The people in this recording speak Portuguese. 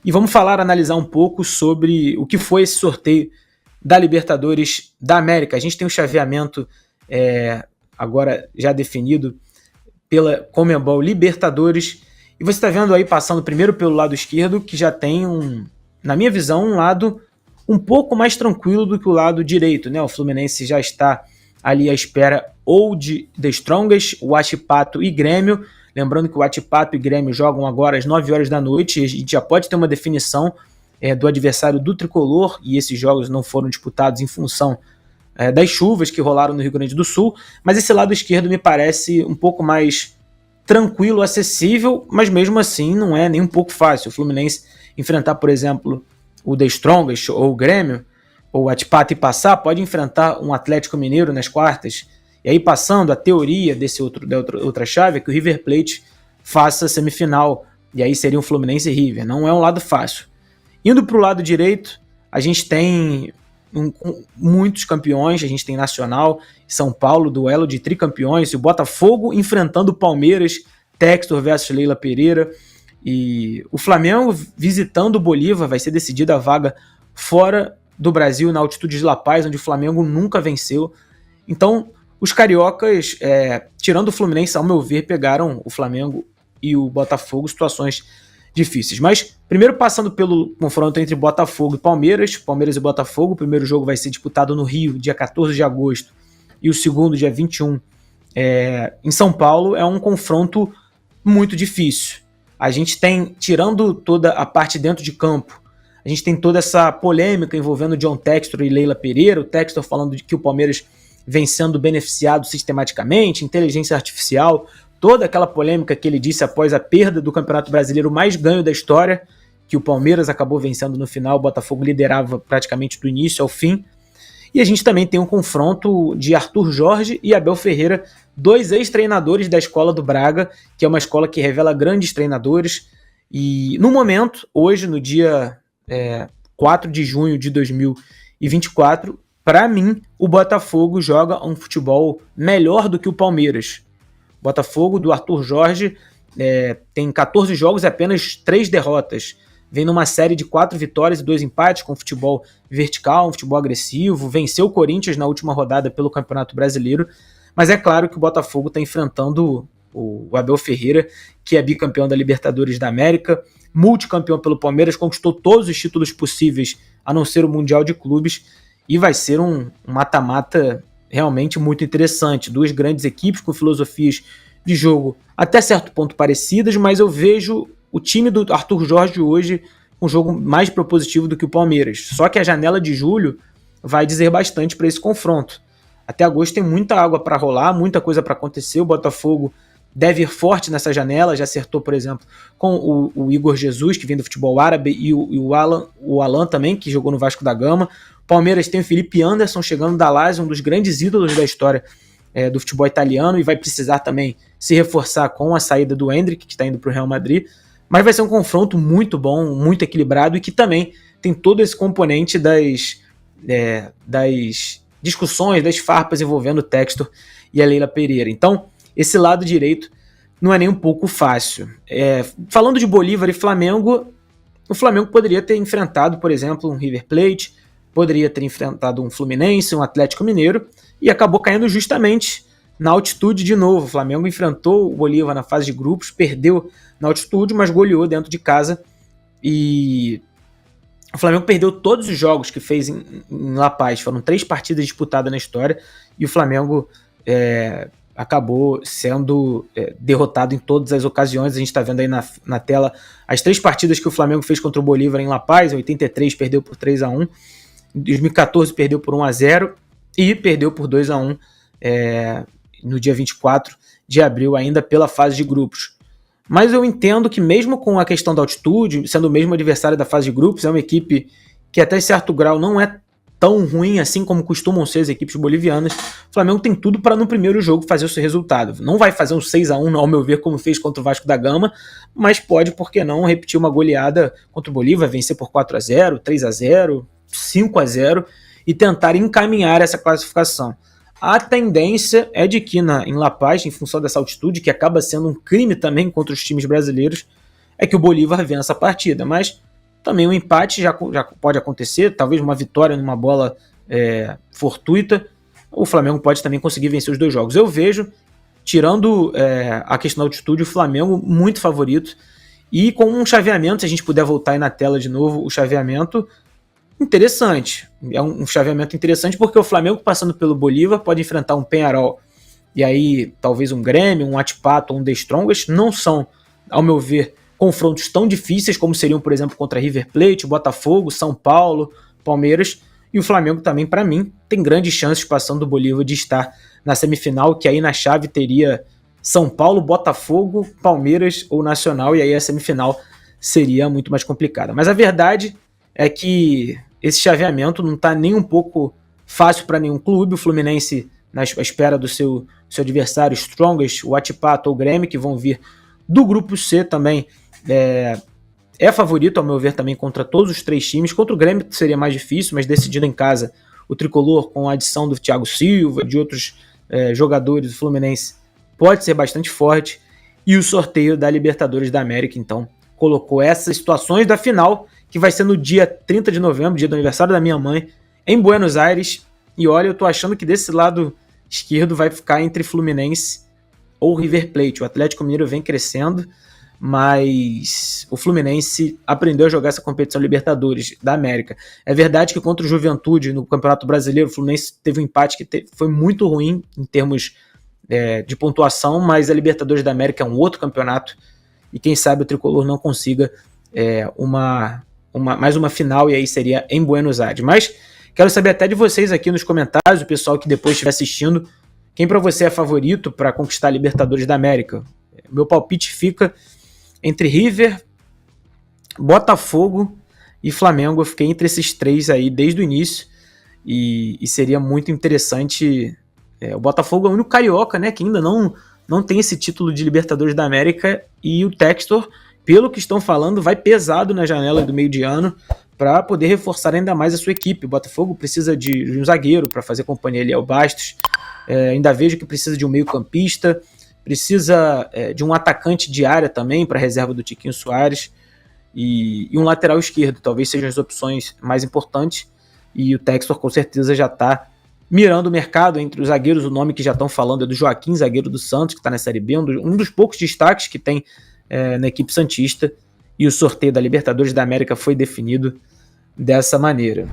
E vamos analisar um pouco sobre o que foi esse sorteio da Libertadores da América. A gente tem um chaveamento agora já definido pela Conmebol Libertadores, e você está vendo aí, passando primeiro pelo lado esquerdo, que já tem, na minha visão, um lado um pouco mais tranquilo do que o lado direito, né? O Fluminense já está ali à espera ou de The Strongest, Huachipato e Grêmio. Lembrando que o Huachipato e Grêmio jogam agora às 9 horas da noite, e a gente já pode ter uma definição do adversário do Tricolor, e esses jogos não foram disputados em função das chuvas que rolaram no Rio Grande do Sul, mas esse lado esquerdo me parece um pouco mais tranquilo, acessível, mas mesmo assim não é nem um pouco fácil. O Fluminense enfrentar, por exemplo, o The Strongest ou o Grêmio, ou o Huachipato e passar, pode enfrentar um Atlético Mineiro nas quartas, e aí passando, a teoria da outra chave é que o River Plate faça semifinal, e aí seria um Fluminense e River. Não é um lado fácil. Indo para o lado direito, a gente tem muitos campeões, a gente tem Nacional, São Paulo, duelo de tricampeões, e o Botafogo enfrentando o Palmeiras, Textor versus Leila Pereira, e o Flamengo visitando o Bolívar. Vai ser decidida a vaga fora do Brasil, na altitude de La Paz, onde o Flamengo nunca venceu. Então, os cariocas, tirando o Fluminense, ao meu ver, pegaram o Flamengo e o Botafogo situações difíceis. Mas, primeiro passando pelo confronto entre Botafogo e Palmeiras e Botafogo, o primeiro jogo vai ser disputado no Rio, dia 14 de agosto, e o segundo, dia 21, em São Paulo. É um confronto muito difícil. A gente tem, tirando toda a parte dentro de campo, a gente tem toda essa polêmica envolvendo John Textor e Leila Pereira, o Textor falando de que o Palmeiras vem sendo beneficiado sistematicamente, inteligência artificial, toda aquela polêmica que ele disse após a perda do Campeonato Brasileiro mais ganho da história, que o Palmeiras acabou vencendo no final, o Botafogo liderava praticamente do início ao fim. E a gente também tem um confronto de Arthur Jorge e Abel Ferreira, dois ex-treinadores da escola do Braga, que é uma escola que revela grandes treinadores. E no momento, hoje, no dia 4 de junho de 2024, para mim, o Botafogo joga um futebol melhor do que o Palmeiras. O Botafogo do Arthur Jorge tem 14 jogos e apenas 3 derrotas. Vem numa série de 4 vitórias e 2 empates, com futebol vertical, um futebol agressivo. Venceu o Corinthians na última rodada pelo Campeonato Brasileiro. Mas é claro que o Botafogo está enfrentando o Abel Ferreira, que é bicampeão da Libertadores da América, multicampeão pelo Palmeiras, conquistou todos os títulos possíveis, a não ser o Mundial de Clubes, e vai ser um mata-mata realmente muito interessante. Duas grandes equipes com filosofias de jogo até certo ponto parecidas, mas eu vejo o time do Arthur Jorge hoje com um jogo mais propositivo do que o Palmeiras. Só que a janela de julho vai dizer bastante para esse confronto. Até agosto tem muita água para rolar, muita coisa para acontecer. O Botafogo deve ir forte nessa janela, já acertou, por exemplo, com o Igor Jesus, que vem do futebol árabe, e o Alan também, que jogou no Vasco da Gama. O Palmeiras tem o Felipe Anderson chegando da Lazio, um dos grandes ídolos da história do futebol italiano, e vai precisar também se reforçar com a saída do Endrick, que está indo para o Real Madrid. Mas vai ser um confronto muito bom, muito equilibrado, e que também tem todo esse componente das discussões, das farpas envolvendo o Textor e a Leila Pereira. Então, esse lado direito não é nem um pouco fácil. Falando de Bolívar e Flamengo, o Flamengo poderia ter enfrentado, por exemplo, um River Plate, poderia ter enfrentado um Fluminense, um Atlético Mineiro, e acabou caindo justamente na altitude de novo. O Flamengo enfrentou o Bolívar na fase de grupos, perdeu na altitude, mas goleou dentro de casa, e o Flamengo perdeu todos os jogos que fez em La Paz. Foram 3 partidas disputadas na história, e o Flamengo acabou sendo derrotado em todas as ocasiões. A gente está vendo aí na tela as 3 partidas que o Flamengo fez contra o Bolívar em La Paz. Em 83 perdeu por 3-1, em 2014 perdeu por 1-0 e perdeu por 2-1 no dia 24 de abril, ainda pela fase de grupos. Mas eu entendo que, mesmo com a questão da altitude, sendo o mesmo adversário da fase de grupos, é uma equipe que até certo grau não é tão ruim assim como costumam ser as equipes bolivianas. O Flamengo tem tudo para no primeiro jogo fazer o seu resultado. Não vai fazer um 6-1, ao meu ver, como fez contra o Vasco da Gama, mas pode, por que não, repetir uma goleada contra o Bolívar, vencer por 4-0, 3-0, 5-0 e tentar encaminhar essa classificação. A tendência é de que em La Paz, em função dessa altitude, que acaba sendo um crime também contra os times brasileiros, é que o Bolívar vença a partida. Mas também um empate já pode acontecer, talvez uma vitória numa bola fortuita, o Flamengo pode também conseguir vencer os 2 jogos. Eu vejo, tirando a questão da altitude, o Flamengo muito favorito, e com um chaveamento, se a gente puder voltar aí na tela de novo, o chaveamento interessante. É um chaveamento interessante porque o Flamengo, passando pelo Bolívar, pode enfrentar um Peñarol e aí talvez um Grêmio, um Atipato ou um The Strongest. Não são, ao meu ver, confrontos tão difíceis como seriam, por exemplo, contra River Plate, Botafogo, São Paulo, Palmeiras. E o Flamengo também, para mim, tem grandes chances, passando do Bolívar, de estar na semifinal, que aí na chave teria São Paulo, Botafogo, Palmeiras ou Nacional, e aí a semifinal seria muito mais complicada. Mas a verdade é que esse chaveamento não está nem um pouco fácil para nenhum clube. O Fluminense, na espera do seu adversário Strongest, o Atipato ou o Grêmio, que vão vir do grupo C também, é favorito, ao meu ver, também contra todos os 3 times. Contra o Grêmio seria mais difícil, mas decidido em casa, o Tricolor, com a adição do Thiago Silva, de outros jogadores do Fluminense, pode ser bastante forte. E o sorteio da Libertadores da América, então, colocou essas situações da final, que vai ser no dia 30 de novembro, dia do aniversário da minha mãe, em Buenos Aires. E olha, eu tô achando que desse lado esquerdo vai ficar entre Fluminense ou River Plate. O Atlético Mineiro vem crescendo, mas o Fluminense aprendeu a jogar essa competição Libertadores da América. É verdade que contra o Juventude, no Campeonato Brasileiro, o Fluminense teve um empate que foi muito ruim em termos de pontuação, mas a Libertadores da América é um outro campeonato, e quem sabe o Tricolor não consiga mais uma final, e aí seria em Buenos Aires. Mas quero saber até de vocês aqui nos comentários, o pessoal que depois estiver assistindo, quem para você é favorito para conquistar a Libertadores da América? Meu palpite fica entre River, Botafogo e Flamengo. Eu fiquei entre esses 3 aí desde o início, e seria muito interessante. O Botafogo é o único carioca, né, que ainda não tem esse título de Libertadores da América, e o Textor, pelo que estão falando, vai pesado na janela do meio de ano para poder reforçar ainda mais a sua equipe. O Botafogo precisa de um zagueiro para fazer companhia ali ao Bastos, ainda vejo que precisa de um meio campista, precisa de um atacante de área também para a reserva do Tiquinho Soares, e um lateral esquerdo, talvez sejam as opções mais importantes, e o Textor com certeza já está mirando o mercado. Entre os zagueiros, o nome que já estão falando é do Joaquim, zagueiro do Santos, que está na Série B, um dos poucos destaques que tem na equipe santista, e o sorteio da Libertadores da América foi definido dessa maneira.